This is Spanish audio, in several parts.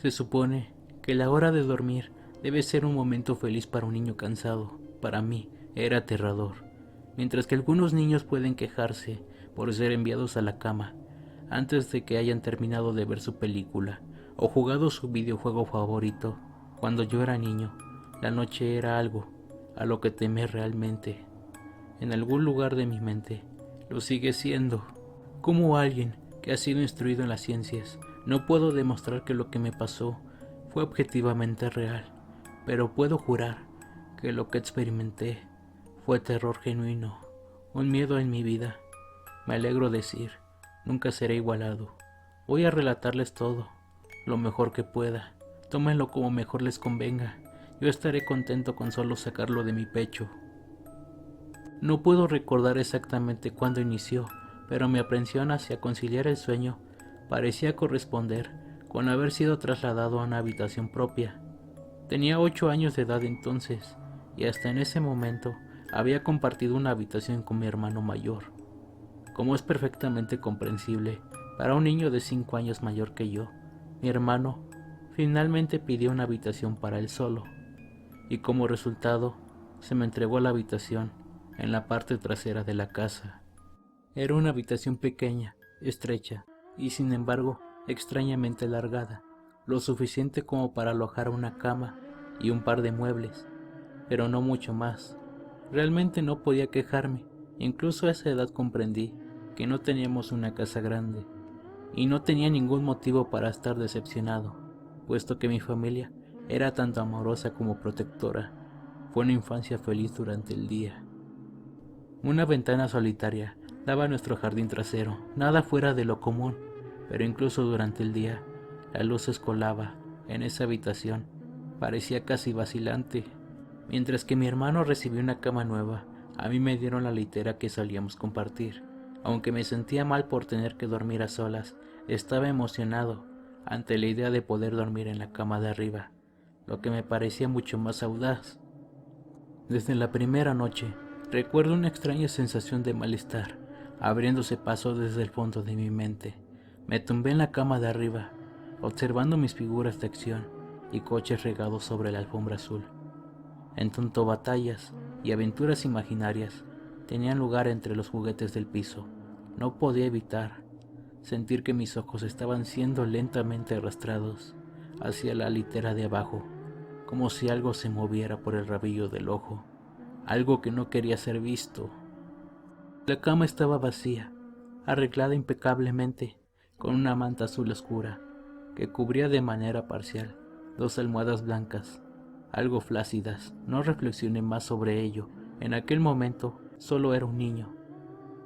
Se supone que la hora de dormir debe ser un momento feliz para un niño cansado. Para mí era aterrador. Mientras que algunos niños pueden quejarse por ser enviados a la cama antes de que hayan terminado de ver su película o jugado su videojuego favorito, cuando yo era niño, la noche era algo a lo que temer realmente. En algún lugar de mi mente lo sigue siendo. Como alguien que ha sido instruido en las ciencias, no puedo demostrar que lo que me pasó fue objetivamente real, pero puedo jurar que lo que experimenté fue terror genuino, un miedo en mi vida. Me alegro decir, nunca seré igualado. Voy a relatarles todo, lo mejor que pueda. Tómenlo como mejor les convenga. Yo estaré contento con solo sacarlo de mi pecho. No puedo recordar exactamente cuándo inició, pero mi aprensión hacia conciliar el sueño parecía corresponder con haber sido trasladado a una habitación propia. Tenía 8 años de edad entonces, y hasta en ese momento había compartido una habitación con mi hermano mayor. Como es perfectamente comprensible, para un niño de 5 años mayor que yo, mi hermano finalmente pidió una habitación para él solo, y como resultado, se me entregó la habitación en la parte trasera de la casa. Era una habitación pequeña, estrecha, y sin embargo, extrañamente alargada, lo suficiente como para alojar una cama y un par de muebles, pero no mucho más. Realmente no podía quejarme, incluso a esa edad comprendí que no teníamos una casa grande, y no tenía ningún motivo para estar decepcionado, puesto que mi familia era tanto amorosa como protectora. Fue una infancia feliz durante el día. Una ventana solitaria daba a nuestro jardín trasero, nada fuera de lo común, pero incluso durante el día, la luz se colaba en esa habitación, parecía casi vacilante. Mientras que mi hermano recibió una cama nueva, a mí me dieron la litera que solíamos compartir. Aunque me sentía mal por tener que dormir a solas, estaba emocionado ante la idea de poder dormir en la cama de arriba, lo que me parecía mucho más audaz. Desde la primera noche, recuerdo una extraña sensación de malestar, abriéndose paso desde el fondo de mi mente. Me tumbé en la cama de arriba, observando mis figuras de acción y coches regados sobre la alfombra azul. En tanto batallas y aventuras imaginarias tenían lugar entre los juguetes del piso. No podía evitar sentir que mis ojos estaban siendo lentamente arrastrados hacia la litera de abajo, como si algo se moviera por el rabillo del ojo, algo que no quería ser visto. La cama estaba vacía, arreglada impecablemente, con una manta azul oscura que cubría de manera parcial 2 almohadas blancas, algo flácidas. No reflexioné más sobre ello. En aquel momento solo era un niño,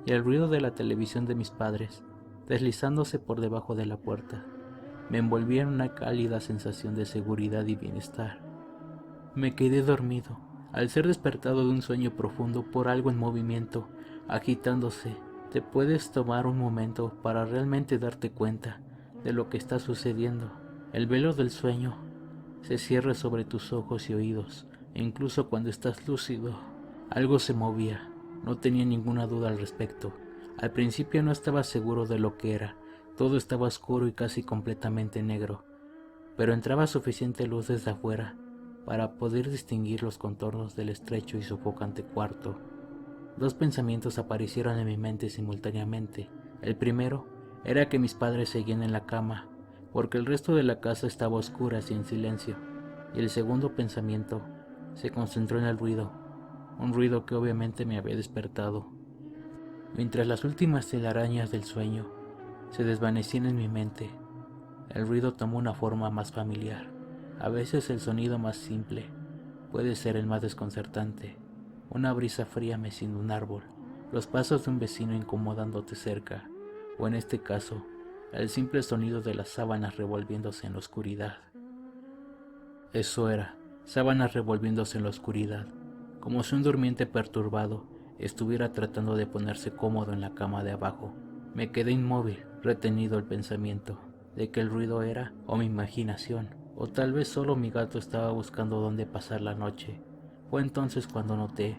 y el ruido de la televisión de mis padres, deslizándose por debajo de la puerta, me envolvía en una cálida sensación de seguridad y bienestar. Me quedé dormido, al ser despertado de un sueño profundo por algo en movimiento, agitándose. Te puedes tomar un momento para realmente darte cuenta de lo que está sucediendo. El velo del sueño se cierra sobre tus ojos y oídos, e incluso cuando estás lúcido, algo se movía. No tenía ninguna duda al respecto. Al principio no estaba seguro de lo que era. Todo estaba oscuro y casi completamente negro, pero entraba suficiente luz desde afuera para poder distinguir los contornos del estrecho y sofocante cuarto. 2 pensamientos aparecieron en mi mente simultáneamente. El primero era que mis padres seguían en la cama, porque el resto de la casa estaba a oscuras y en silencio. Y el segundo pensamiento se concentró en el ruido, un ruido que obviamente me había despertado. Mientras las últimas telarañas del sueño se desvanecían en mi mente, el ruido tomó una forma más familiar. A veces el sonido más simple puede ser el más desconcertante. Una brisa fría meciendo un árbol, los pasos de un vecino incomodándote cerca, o en este caso, el simple sonido de las sábanas revolviéndose en la oscuridad. Eso era, sábanas revolviéndose en la oscuridad, como si un durmiente perturbado estuviera tratando de ponerse cómodo en la cama de abajo. Me quedé inmóvil, retenido el pensamiento de que el ruido era o mi imaginación, o tal vez solo mi gato estaba buscando dónde pasar la noche. Fue entonces cuando noté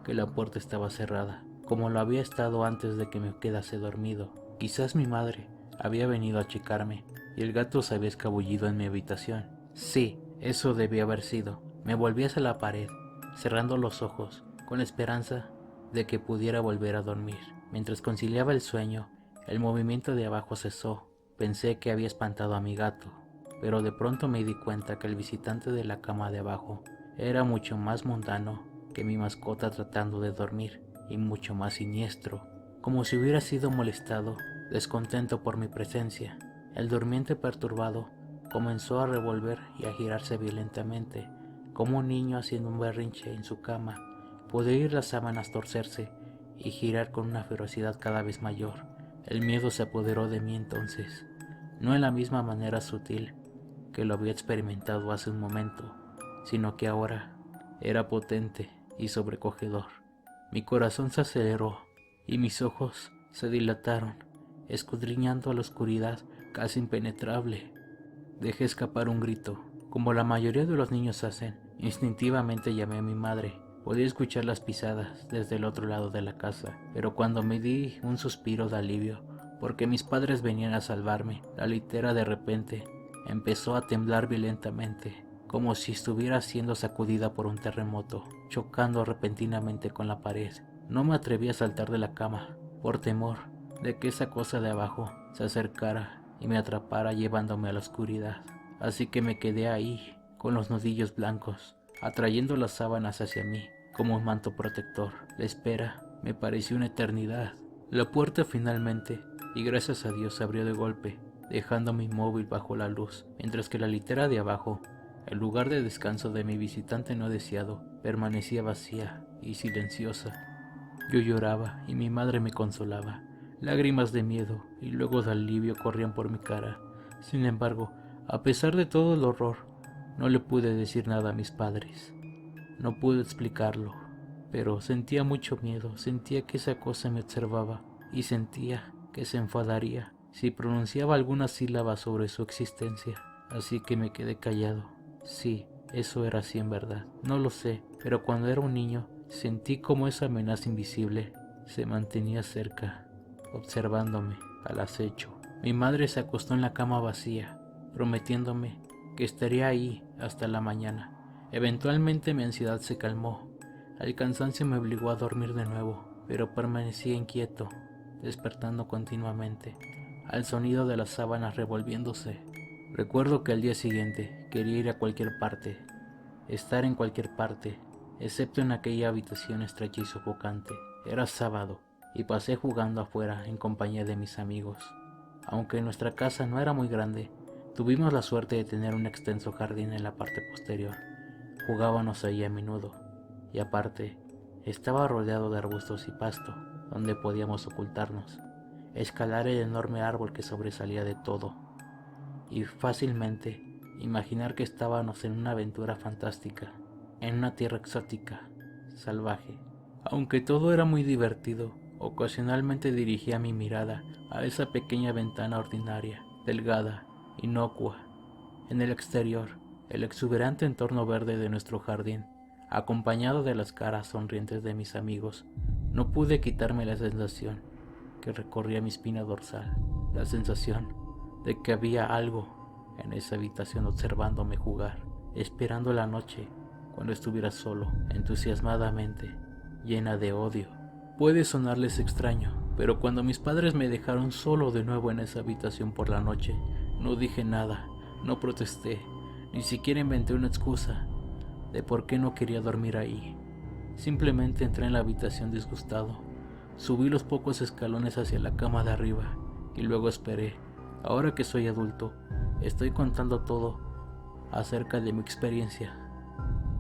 que la puerta estaba cerrada, como lo había estado antes de que me quedase dormido. Quizás mi madre había venido a checarme y el gato se había escabullido en mi habitación. Sí, eso debía haber sido. Me volví hacia la pared, cerrando los ojos, con la esperanza de que pudiera volver a dormir. Mientras conciliaba el sueño, el movimiento de abajo cesó. Pensé que había espantado a mi gato, pero de pronto me di cuenta que el visitante de la cama de abajo era mucho más mundano que mi mascota tratando de dormir, y mucho más siniestro, como si hubiera sido molestado, descontento por mi presencia. El durmiente perturbado comenzó a revolver y a girarse violentamente, como un niño haciendo un berrinche en su cama. Pude oír las sábanas torcerse y girar con una ferocidad cada vez mayor. El miedo se apoderó de mí entonces, no en la misma manera sutil que lo había experimentado hace un momento, sino que ahora era potente y sobrecogedor. Mi corazón se aceleró y mis ojos se dilataron, escudriñando la oscuridad casi impenetrable. Dejé escapar un grito. Como la mayoría de los niños hacen, instintivamente llamé a mi madre. Podía escuchar las pisadas desde el otro lado de la casa, pero cuando me di un suspiro de alivio, porque mis padres venían a salvarme, la litera de repente empezó a temblar violentamente, como si estuviera siendo sacudida por un terremoto, chocando repentinamente con la pared. No me atreví a saltar de la cama, por temor de que esa cosa de abajo se acercara y me atrapara llevándome a la oscuridad. Así que me quedé ahí, con los nudillos blancos, atrayendo las sábanas hacia mí, como un manto protector. La espera me pareció una eternidad. La puerta finalmente, y gracias a Dios, se abrió de golpe, dejándome inmóvil bajo la luz, mientras que la litera de abajo, el lugar de descanso de mi visitante no deseado, permanecía vacía y silenciosa. Yo lloraba y mi madre me consolaba. Lágrimas de miedo y luego de alivio corrían por mi cara. Sin embargo, a pesar de todo el horror, no le pude decir nada a mis padres. No pude explicarlo, pero sentía mucho miedo, sentía que esa cosa me observaba y sentía que se enfadaría si pronunciaba alguna sílaba sobre su existencia. Así que me quedé callado. Sí, eso era así en verdad. No lo sé, pero cuando era un niño sentí como esa amenaza invisible se mantenía cerca, observándome al acecho. Mi madre se acostó en la cama vacía, prometiéndome que estaría ahí hasta la mañana. Eventualmente mi ansiedad se calmó. El cansancio me obligó a dormir de nuevo, pero permanecía inquieto, despertando continuamente al sonido de las sábanas revolviéndose. Recuerdo que al día siguiente quería ir a cualquier parte, estar en cualquier parte, excepto en aquella habitación estrecha y sofocante. Era sábado y pasé jugando afuera en compañía de mis amigos. Aunque nuestra casa no era muy grande, tuvimos la suerte de tener un extenso jardín en la parte posterior. Jugábamos allí a menudo, y aparte, estaba rodeado de arbustos y pasto, donde podíamos ocultarnos, escalar el enorme árbol que sobresalía de todo, y fácilmente imaginar que estábamos en una aventura fantástica, en una tierra exótica, salvaje. Aunque todo era muy divertido, ocasionalmente dirigía mi mirada a esa pequeña ventana ordinaria, delgada, inocua. En el exterior, el exuberante entorno verde de nuestro jardín, acompañado de las caras sonrientes de mis amigos, no pude quitarme la sensación que recorría mi espina dorsal, la sensación de que había algo en esa habitación observándome jugar, esperando la noche cuando estuviera solo, entusiasmadamente, llena de odio. Puede sonarles extraño, pero cuando mis padres me dejaron solo de nuevo en esa habitación por la noche, no dije nada, no protesté, ni siquiera inventé una excusa de por qué no quería dormir ahí. Simplemente entré en la habitación disgustado, subí los pocos escalones hacia la cama de arriba y luego esperé. Ahora que soy adulto, estoy contando todo acerca de mi experiencia,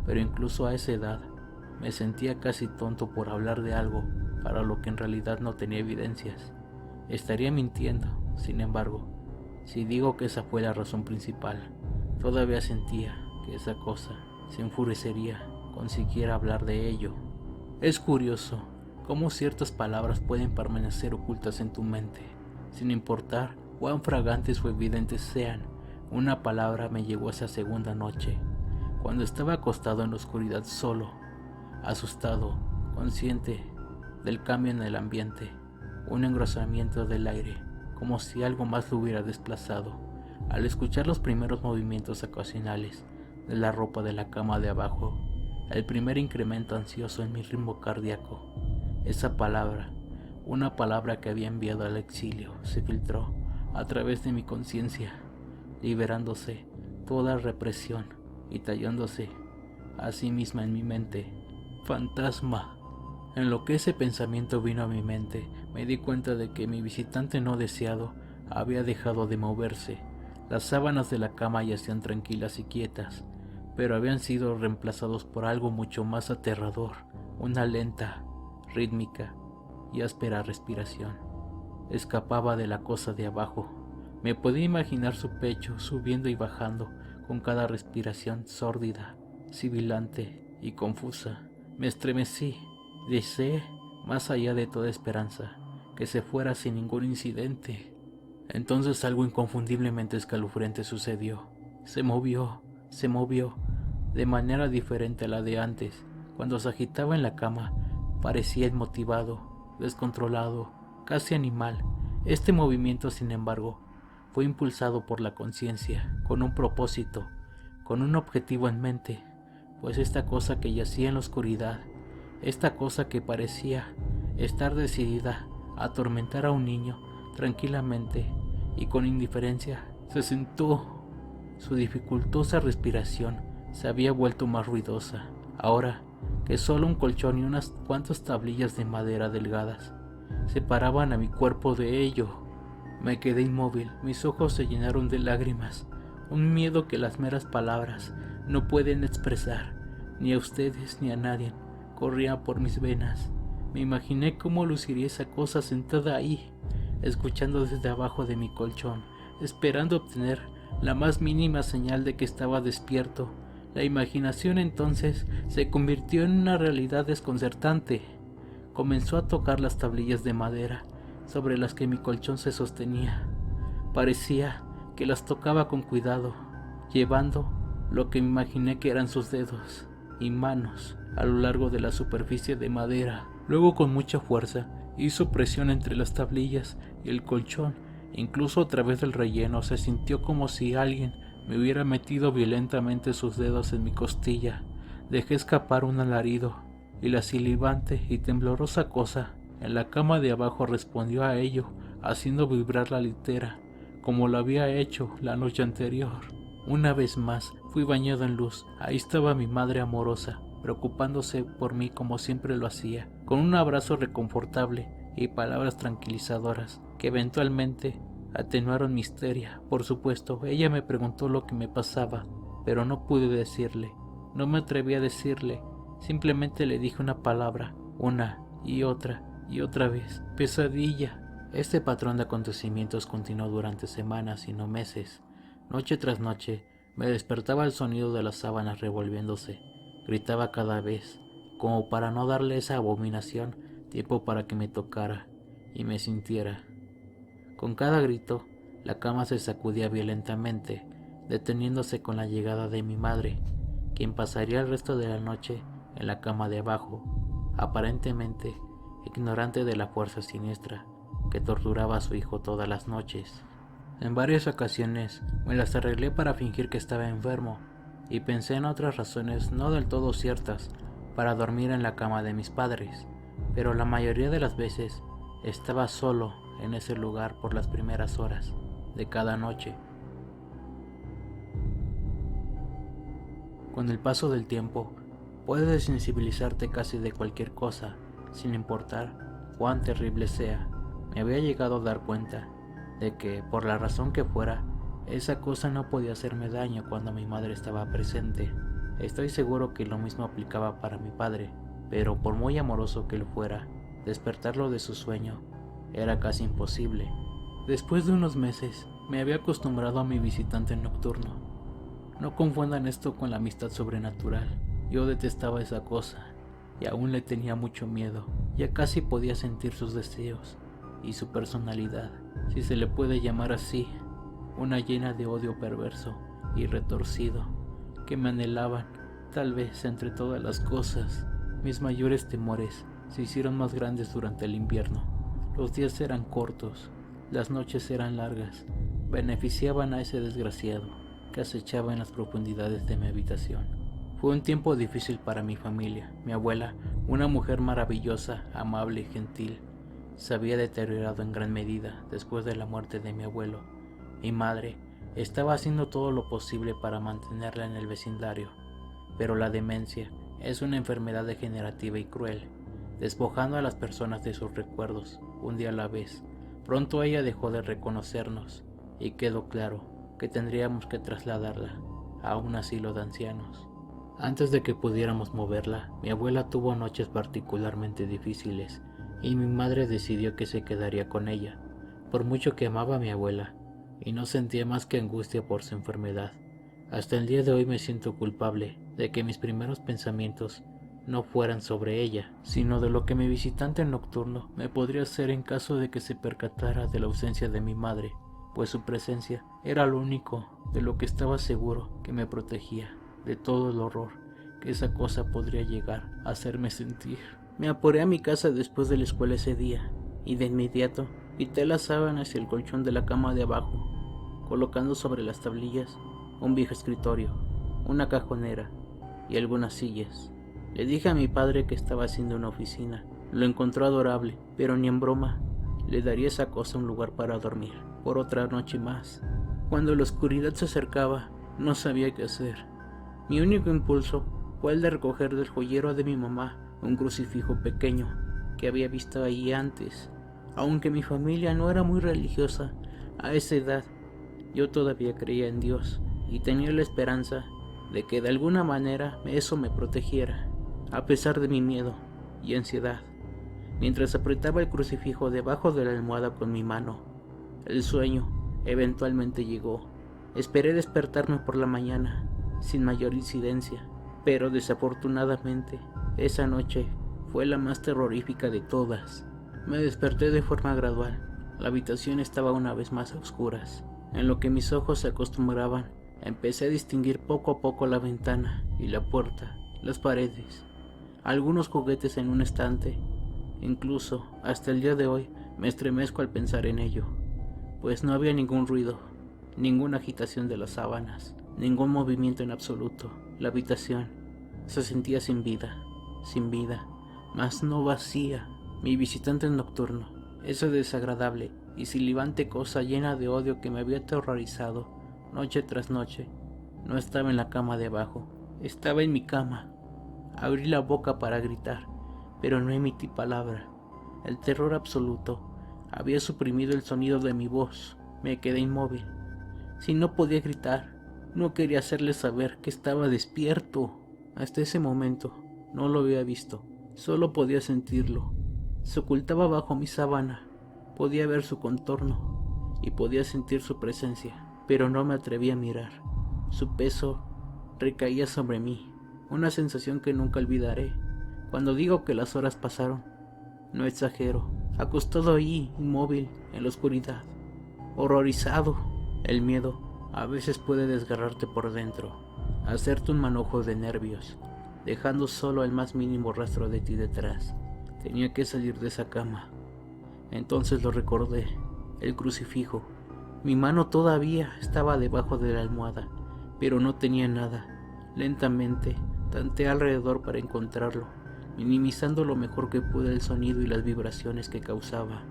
pero incluso a esa edad me sentía casi tonto por hablar de algo para lo que en realidad no tenía evidencias. Estaría mintiendo, sin embargo, si digo que esa fue la razón principal. Todavía sentía que esa cosa se enfurecería con siquiera hablar de ello. Es curioso cómo ciertas palabras pueden permanecer ocultas en tu mente, sin importar cuán fragantes o evidentes sean. Una palabra me llegó esa segunda noche, cuando estaba acostado en la oscuridad solo, asustado, consciente del cambio en el ambiente, un engrosamiento del aire como si algo más lo hubiera desplazado. Al escuchar los primeros movimientos ocasionales de la ropa de la cama de abajo, el primer incremento ansioso en mi ritmo cardíaco, esa palabra, una palabra que había enviado al exilio, se filtró a través de mi conciencia, liberándose toda represión y tallándose a sí misma en mi mente. Fantasma. En lo que ese pensamiento vino a mi mente, me di cuenta de que mi visitante no deseado había dejado de moverse. Las sábanas de la cama yacían tranquilas y quietas, pero habían sido reemplazados por algo mucho más aterrador, una lenta, rítmica y áspera respiración. Escapaba de la cosa de abajo. Me podía imaginar su pecho subiendo y bajando con cada respiración sórdida, sibilante y confusa. Me estremecí. Deseé, más allá de toda esperanza, que se fuera sin ningún incidente. Entonces algo inconfundiblemente escalofriante sucedió. Se movió, de manera diferente a la de antes. Cuando se agitaba en la cama, parecía inmotivado, descontrolado, casi animal. Este movimiento, sin embargo, fue impulsado por la conciencia, con un propósito, con un objetivo en mente, pues esta cosa que yacía en la oscuridad, esta cosa que parecía estar decidida a atormentar a un niño tranquilamente y con indiferencia, se sentó. Su dificultosa respiración se había vuelto más ruidosa, ahora que solo un colchón y unas cuantas tablillas de madera delgadas separaban a mi cuerpo de ello. Me quedé inmóvil, mis ojos se llenaron de lágrimas, un miedo que las meras palabras no pueden expresar, ni a ustedes ni a nadie. Corría por mis venas. Me imaginé cómo luciría esa cosa sentada ahí, escuchando desde abajo de mi colchón, esperando obtener la más mínima señal de que estaba despierto. La imaginación entonces se convirtió en una realidad desconcertante. Comenzó a tocar las tablillas de madera sobre las que mi colchón se sostenía. Parecía que las tocaba con cuidado, llevando lo que me imaginé que eran sus dedos y manos a lo largo de la superficie de madera. Luego, con mucha fuerza, hizo presión entre las tablillas y el colchón. Incluso a través del relleno se sintió como si alguien me hubiera metido violentamente sus dedos en mi costilla. Dejé escapar un alarido y la silbante y temblorosa cosa en la cama de abajo respondió a ello, haciendo vibrar la litera como lo había hecho la noche anterior. Una vez más fui bañado en luz. Ahí estaba mi madre amorosa, preocupándose por mí como siempre lo hacía, con un abrazo reconfortable y palabras tranquilizadoras que eventualmente atenuaron mi histeria. Por supuesto, ella me preguntó lo que me pasaba, pero no pude decirle. No me atreví a decirle. Simplemente le dije una palabra, una y otra vez: pesadilla. Este patrón de acontecimientos continuó durante semanas y no meses. Noche tras noche me despertaba el sonido de las sábanas revolviéndose. Gritaba cada vez, como para no darle a esa abominación tiempo para que me tocara y me sintiera. Con cada grito, la cama se sacudía violentamente, deteniéndose con la llegada de mi madre, quien pasaría el resto de la noche en la cama de abajo, aparentemente ignorante de la fuerza siniestra que torturaba a su hijo todas las noches. En varias ocasiones me las arreglé para fingir que estaba enfermo y pensé en otras razones no del todo ciertas para dormir en la cama de mis padres, pero la mayoría de las veces estaba solo en ese lugar por las primeras horas de cada noche. Con el paso del tiempo, puedes desensibilizarte casi de cualquier cosa, sin importar cuán terrible sea. Me había llegado a dar cuenta de que, por la razón que fuera, esa cosa no podía hacerme daño cuando mi madre estaba presente. Estoy seguro que lo mismo aplicaba para mi padre, pero por muy amoroso que él fuera, despertarlo de su sueño era casi imposible. Después de unos meses, me había acostumbrado a mi visitante nocturno. No confundan esto con la amistad sobrenatural. Yo detestaba esa cosa, y aún le tenía mucho miedo. Ya casi podía sentir sus deseos y su personalidad, si se le puede llamar así, una llena de odio perverso y retorcido, que me anhelaban, tal vez entre todas las cosas. Mis mayores temores se hicieron más grandes durante el invierno. Los días eran cortos, Las noches eran largas, beneficiaban a ese desgraciado que acechaba en las profundidades de mi habitación. Fue un tiempo difícil para mi familia. Mi abuela, una mujer maravillosa, amable y gentil, se había deteriorado en gran medida después de la muerte de mi abuelo. Mi madre estaba haciendo todo lo posible para mantenerla en el vecindario, pero la demencia es una enfermedad degenerativa y cruel, despojando a las personas de sus recuerdos, un día a la vez. Pronto ella dejó de reconocernos y quedó claro que tendríamos que trasladarla a un asilo de ancianos. Antes de que pudiéramos moverla, mi abuela tuvo noches particularmente difíciles y mi madre decidió que se quedaría con ella, por mucho que amaba a mi abuela y no sentía más que angustia por su enfermedad. Hasta el día de hoy me siento culpable de que mis primeros pensamientos no fueran sobre ella, sino de lo que mi visitante nocturno me podría hacer en caso de que se percatara de la ausencia de mi madre, pues su presencia era lo único de lo que estaba seguro que me protegía de todo el horror que esa cosa podría llegar a hacerme sentir. Me apuré a mi casa después de la escuela ese día, y de inmediato quité las sábanas y el colchón de la cama de abajo, colocando sobre las tablillas un viejo escritorio, una cajonera y algunas sillas. Le dije a mi padre que estaba haciendo una oficina. Lo encontró adorable, pero ni en broma le daría a esa cosa un lugar para dormir por otra noche más. Cuando la oscuridad se acercaba, no sabía qué hacer. Mi único impulso fue el de recoger del joyero de mi mamá un crucifijo pequeño que había visto ahí antes. Aunque mi familia no era muy religiosa, a esa edad yo todavía creía en Dios y tenía la esperanza de que de alguna manera eso me protegiera, a pesar de mi miedo y ansiedad. Mientras apretaba el crucifijo debajo de la almohada con mi mano, el sueño eventualmente llegó. Esperé despertarme por la mañana, sin mayor incidencia, pero desafortunadamente esa noche fue la más terrorífica de todas. Me desperté de forma gradual. La habitación estaba una vez más a oscuras. En lo que mis ojos se acostumbraban, empecé a distinguir poco a poco la ventana y la puerta, las paredes, algunos juguetes en un estante. Incluso hasta el día de hoy me estremezco al pensar en ello, pues no había ningún ruido, ninguna agitación de las sábanas, ningún movimiento en absoluto. La habitación se sentía sin vida, mas no vacía. Mi visitante nocturno, esa desagradable y silbante cosa llena de odio que me había aterrorizado noche tras noche, no estaba en la cama de abajo, estaba en mi cama. Abrí la boca para gritar, pero no emití palabra. El terror absoluto había suprimido el sonido de mi voz. Me quedé inmóvil. Si no podía gritar, no quería hacerle saber que estaba despierto. Hasta ese momento no lo había visto, solo podía sentirlo. Se ocultaba bajo mi sábana, podía ver su contorno y podía sentir su presencia, pero no me atreví a mirar. Su peso recaía sobre mí, una sensación que nunca olvidaré. Cuando digo que las horas pasaron, no exagero. Acostado allí, inmóvil, en la oscuridad, horrorizado. El miedo a veces puede desgarrarte por dentro, hacerte un manojo de nervios, dejando solo el más mínimo rastro de ti detrás. Tenía que salir de esa cama. Entonces lo recordé, el crucifijo. Mi mano todavía estaba debajo de la almohada, pero no tenía nada. Lentamente tanteé alrededor para encontrarlo, minimizando lo mejor que pude el sonido y las vibraciones que causaba,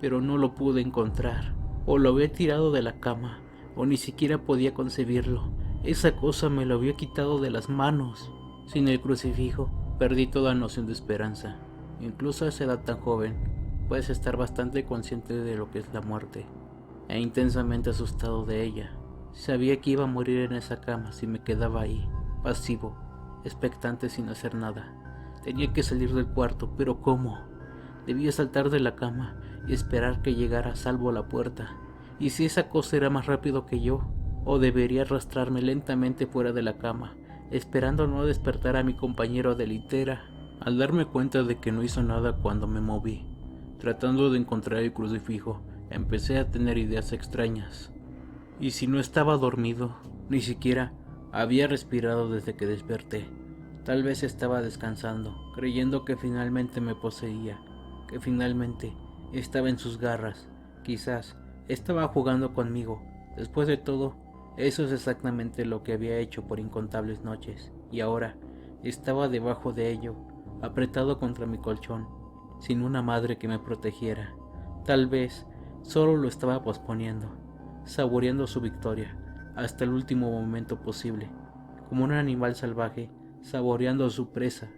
pero no lo pude encontrar. O lo había tirado de la cama, o ni siquiera podía concebirlo. Esa cosa me lo había quitado de las manos. Sin el crucifijo, perdí toda noción de esperanza. Incluso a esa edad tan joven, puedes estar bastante consciente de lo que es la muerte, e intensamente asustado de ella. Sabía que iba a morir en esa cama si me quedaba ahí, pasivo, expectante sin hacer nada. Tenía que salir del cuarto, pero ¿cómo? Debía saltar de la cama y esperar que llegara a salvo a la puerta. ¿Y si esa cosa era más rápido que yo? ¿O debería arrastrarme lentamente fuera de la cama, esperando no despertar a mi compañero de litera? Al darme cuenta de que no hizo nada cuando me moví, tratando de encontrar el crucifijo, empecé a tener ideas extrañas. ¿Y si no estaba dormido? Ni siquiera había respirado desde que desperté. Tal vez estaba descansando, creyendo que finalmente me poseía, que finalmente estaba en sus garras, Quizás estaba jugando conmigo. Después de todo, eso es exactamente lo que había hecho por incontables noches, y ahora estaba debajo de ello, apretado contra mi colchón, sin una madre que me protegiera. Tal vez solo lo estaba posponiendo, saboreando su victoria hasta el último momento posible, como un animal salvaje saboreando su presa.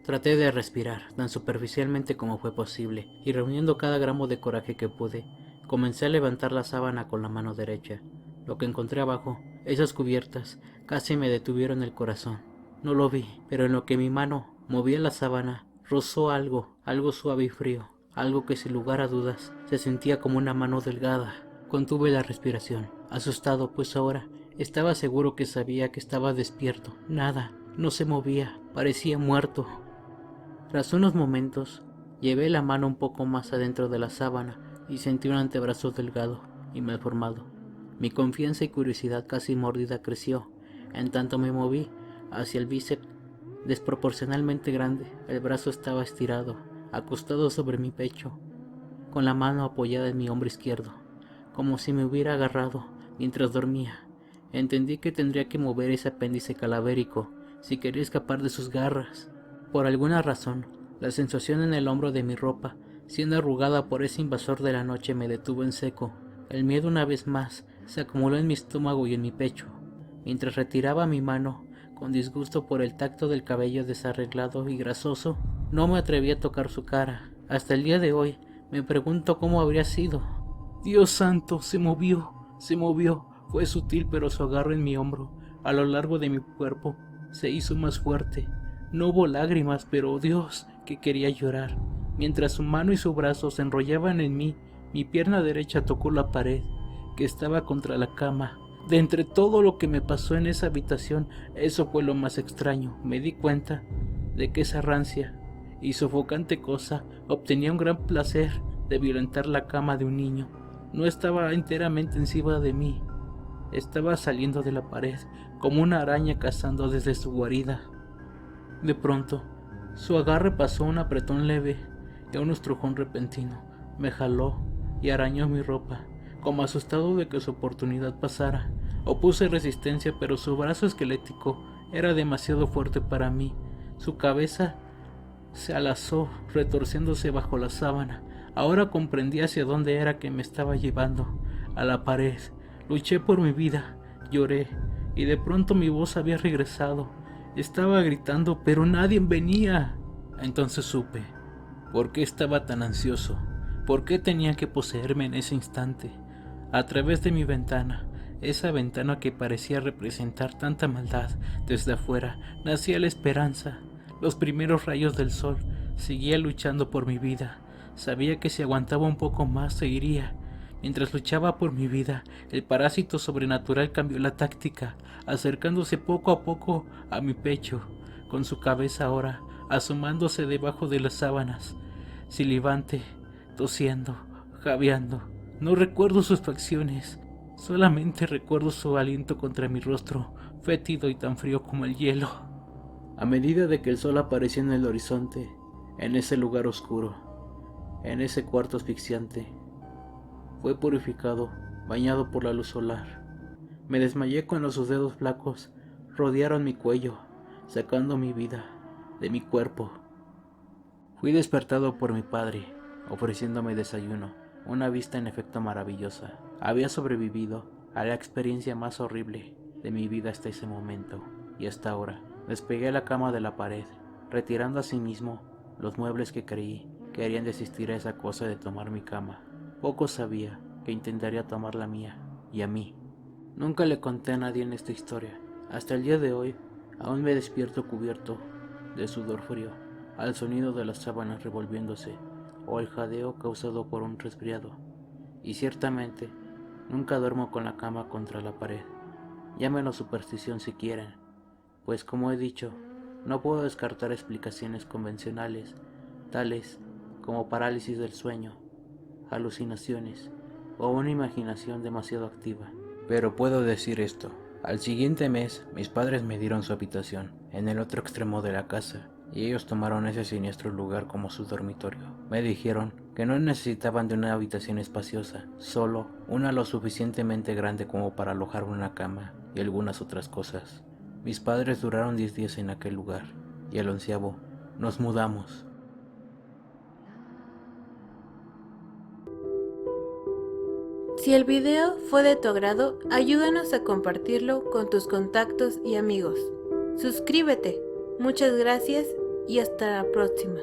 Traté de respirar tan superficialmente como fue posible, y reuniendo cada gramo de coraje que pude, comencé a levantar la sábana con la mano derecha. Lo que encontré abajo, esas cubiertas, casi me detuvieron el corazón. No lo vi, pero en lo que mi mano movía la sábana, rozó algo suave y frío, algo que sin lugar a dudas se sentía como una mano delgada. Contuve la respiración, asustado, pues ahora estaba seguro que sabía que estaba despierto. Nada, no se movía, parecía muerto. Tras unos momentos, llevé la mano un poco más adentro de la sábana y sentí un antebrazo delgado y mal formado. Mi confianza y curiosidad casi mordida creció, en tanto me moví hacia el bíceps desproporcionalmente grande. El brazo estaba estirado, acostado sobre mi pecho, con la mano apoyada en mi hombro izquierdo, como si me hubiera agarrado mientras dormía. Entendí que tendría que mover ese apéndice calavérico si quería escapar de sus garras. Por alguna razón, la sensación en el hombro de mi ropa, siendo arrugada por ese invasor de la noche, me detuvo en seco. El miedo una vez más se acumuló en mi estómago y en mi pecho. Mientras retiraba mi mano, con disgusto por el tacto del cabello desarreglado y grasoso, no me atreví a tocar su cara. Hasta el día de hoy me pregunto cómo habría sido. Dios santo, se movió. Fue sutil, pero su agarre en mi hombro, a lo largo de mi cuerpo, se hizo más fuerte. No hubo lágrimas, pero oh Dios, que quería llorar. Mientras su mano y su brazo se enrollaban en mí, mi pierna derecha tocó la pared, que estaba contra la cama. De entre todo lo que me pasó en esa habitación, eso fue lo más extraño. Me di cuenta de que esa rancia y sofocante cosa obtenía un gran placer de violentar la cama de un niño. No estaba enteramente encima de mí, estaba saliendo de la pared como una araña cazando desde su guarida. De pronto, su agarre pasó un apretón leve y un estrujón repentino. Me jaló y arañó mi ropa, como asustado de que su oportunidad pasara. Opuse resistencia, pero su brazo esquelético era demasiado fuerte para mí. Su cabeza se alazó, retorciéndose bajo la sábana. Ahora comprendí hacia dónde era que me estaba llevando, a la pared. Luché por mi vida, lloré, y de pronto mi voz había regresado. Estaba gritando, pero nadie venía. Entonces supe por qué estaba tan ansioso, por qué tenía que poseerme en ese instante. A través de mi ventana, esa ventana que parecía representar tanta maldad, desde afuera nacía la esperanza. Los primeros rayos del sol. Seguía luchando por mi vida. Sabía que si aguantaba un poco más seguiría. Mientras luchaba por mi vida, el parásito sobrenatural cambió la táctica, acercándose poco a poco a mi pecho, con su cabeza ahora asomándose debajo de las sábanas, silbante, tosiendo, jadeando. No recuerdo sus facciones, solamente recuerdo su aliento contra mi rostro, fétido y tan frío como el hielo. A medida de que el sol aparecía en el horizonte, en ese lugar oscuro, en ese cuarto asfixiante, fue purificado, bañado por la luz solar. Me desmayé cuando sus dedos flacos rodearon mi cuello, sacando mi vida de mi cuerpo. Fui despertado por mi padre, ofreciéndome desayuno, una vista en efecto maravillosa. Había sobrevivido a la experiencia más horrible de mi vida hasta ese momento, y hasta ahora. Despegué la cama de la pared, retirando asimismo los muebles que creí que harían desistir a esa cosa de tomar mi cama. Poco sabía que intentaría tomar la mía, y a mí. Nunca le conté a nadie en esta historia. Hasta el día de hoy, aún me despierto cubierto de sudor frío, al sonido de las sábanas revolviéndose, o el jadeo causado por un resfriado. Y ciertamente, nunca duermo con la cama contra la pared. Llámenlo superstición si quieren, pues como he dicho, no puedo descartar explicaciones convencionales, tales como parálisis del sueño, alucinaciones o una imaginación demasiado activa. Pero puedo decir esto: al siguiente mes mis padres me dieron su habitación en el otro extremo de la casa, y ellos tomaron ese siniestro lugar como su dormitorio. Me dijeron que no necesitaban de una habitación espaciosa, solo una lo suficientemente grande como para alojar una cama y algunas otras cosas. Mis padres duraron 10 días en aquel lugar, y al 11º nos mudamos. Si el video fue de tu agrado, ayúdanos a compartirlo con tus contactos y amigos. Suscríbete. Muchas gracias y hasta la próxima.